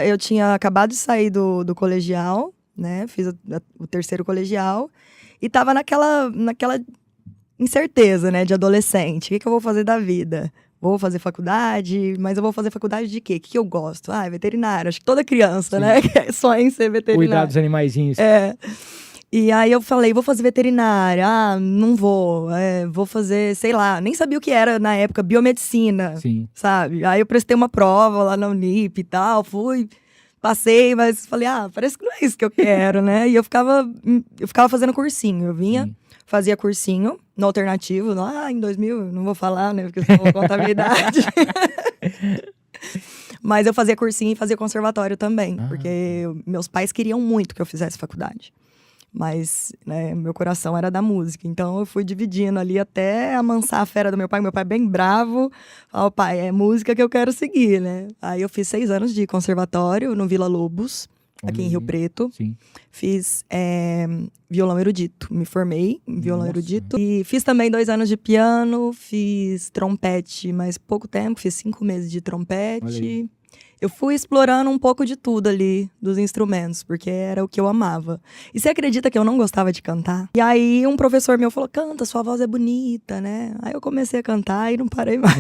Eu tinha acabado de sair do colegial, né? Fiz o terceiro colegial e tava naquela incerteza, né? De adolescente. O que eu vou fazer da vida? Vou fazer faculdade, mas eu vou fazer faculdade de quê? O que eu gosto? Ah, veterinário. Acho que toda criança, né? Sonha em ser veterinário. Cuidar dos animaizinhos. É. E aí eu falei, vou fazer veterinária. Ah, não vou. Vou fazer, sei lá, nem sabia o que era na época, biomedicina. Sim. Sabe? Aí eu prestei uma prova lá na Unip e tal, passei, mas falei, parece que não é isso que eu quero, né? E eu ficava fazendo cursinho. Eu vinha, fazia cursinho no alternativo, lá em 2000, não vou falar, né? Porque senão eu vou contar a minha idade. Mas eu fazia cursinho e fazia conservatório também, porque meus pais queriam muito que eu fizesse faculdade. Mas, né, meu coração era da música. Então, eu fui dividindo ali até amansar a fera do meu pai. Meu pai bem bravo. Falou, pai, é música que eu quero seguir, né? Aí eu fiz 6 anos de conservatório no Vila Lobos, aqui em Rio Preto. Sim. Fiz violão erudito. Me formei em violão erudito. E fiz também 2 anos de piano. Fiz trompete, mas pouco tempo. Fiz 5 meses de trompete. Eu fui explorando um pouco de tudo ali, dos instrumentos, porque era o que eu amava. E você acredita que eu não gostava de cantar? E aí um professor meu falou, canta, sua voz é bonita, né? Aí eu comecei a cantar e não parei mais.